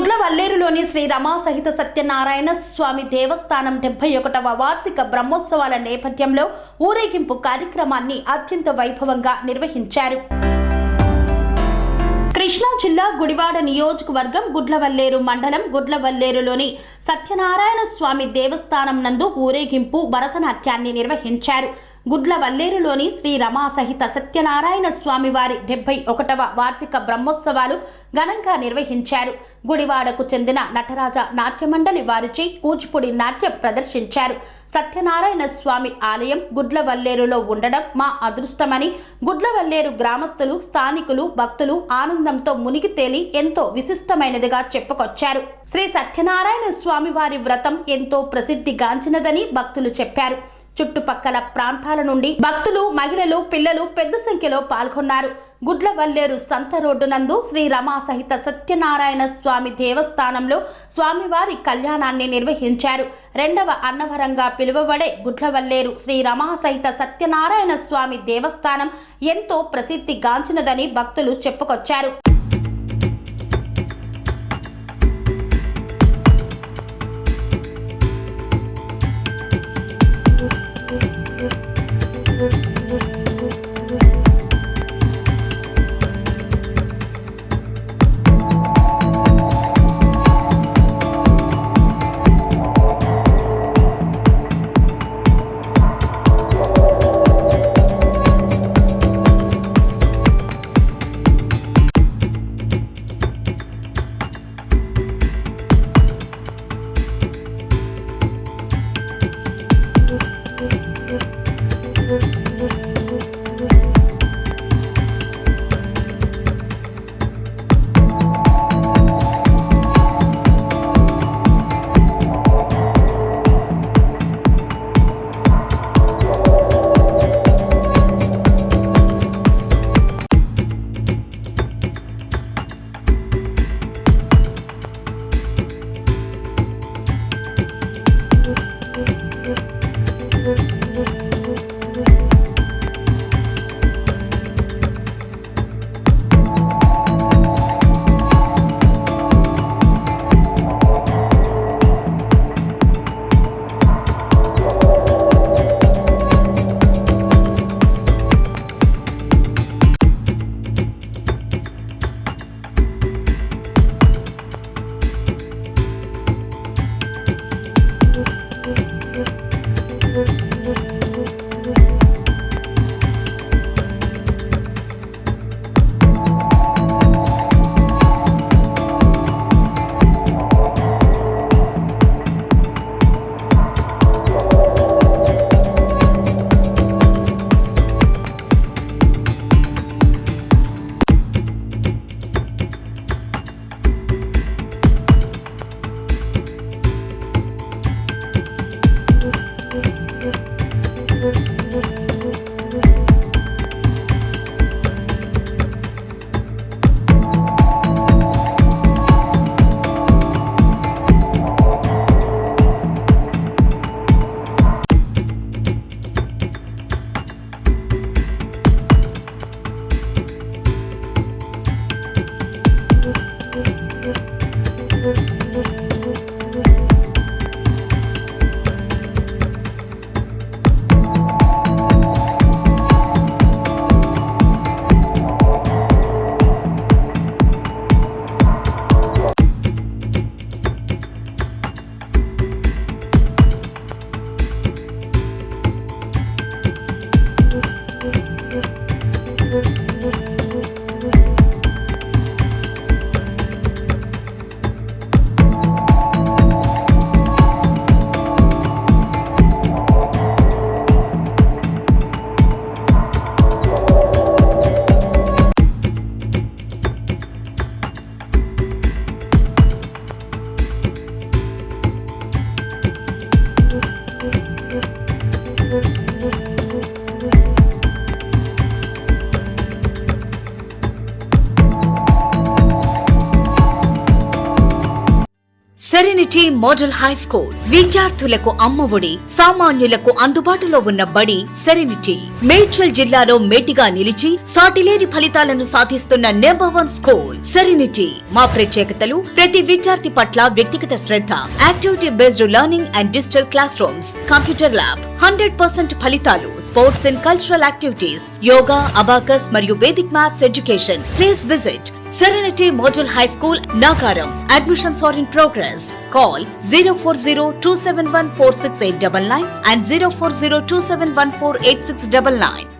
గుడ్లవల్లేరులోని శ్రీ రమా సహిత సత్యనారాయణ స్వామి దేవస్థానం 71వ వార్షిక బ్రహ్మోత్సవాల నేపథ్యంలో ఊరేగింపు కార్యక్రమాన్ని అత్యంత వైభవంగా నిర్వహించారు. కృష్ణా జిల్లా గుడివాడ నియోజకవర్గం గుడ్లవల్లేరు మండలం గుడ్లవల్లేరులోని సత్యనారాయణ స్వామి దేవస్థానం నందు ఊరేగింపు భరతనాట్యాన్ని నిర్వహించారు. గుడ్లవల్లేరులోని శ్రీ రమా సహిత సత్యనారాయణ స్వామి వారి 71వ వార్షిక బ్రహ్మోత్సవాలు ఘనంగా నిర్వహించారు. గుడివాడకు చెందిన నటరాజ నాట్య మండలి వారిచే కూచిపూడి నాట్యం ప్రదర్శించారు. సత్యనారాయణ స్వామి ఆలయం గుడ్లవల్లేరులో ఉండడం మా అదృష్టమని గుడ్లవల్లేరు గ్రామస్తులు, స్థానికులు, భక్తులు ఆనందంతో మునిగి తేలి ఎంతో విశిష్టమైనదిగా చెప్పుకొచ్చారు. శ్రీ సత్యనారాయణ స్వామి వారి వ్రతం ఎంతో ప్రసిద్ధిగాంచినదని భక్తులు చెప్పారు. చుట్టుపక్కల ప్రాంతాల నుండి భక్తులు, మహిళలు, పిల్లలు పెద్ద సంఖ్యలో పాల్గొన్నారు. గుడ్లవల్లేరు సంత రోడ్డు నందు శ్రీ రమా సహిత సత్యనారాయణ స్వామి దేవస్థానంలో స్వామివారి కళ్యాణాన్ని నిర్వహించారు. రెండవ అన్నవరంగా పిలువబడే గుడ్లవల్లేరు శ్రీ రమా సహిత సత్యనారాయణ స్వామి దేవస్థానం ఎంతో ప్రసిద్ధిగాంచినదని భక్తులు చెప్పుకొచ్చారు. సెరెనిటీ మోడల్ హై స్కూల్ విద్యార్థులకు అమ్మఒడి, సామాన్యులకు అందుబాటులో ఉన్న బడి సెరెనిటీ. మేడ్చల్ జిల్లాలో మేటిగా నిలిచి సాటిలేని ఫలితాలను సాధిస్తున్న నంబర్ 1 స్కూల్ సెరెనిటీ. మా ప్రత్యేకతలు ప్రతి విద్యార్థి పట్ల వ్యక్తిగత శ్రద్ధ, activity based learning and digital classrooms, computer lab, 100% ఫలితాలు, sports and cultural activities, yoga, abacus మరియు Vedic maths education. Please visit Serenity Model High School, Nagaram. Admissions are in progress. Call 040-271-46899 and 040-271-48699.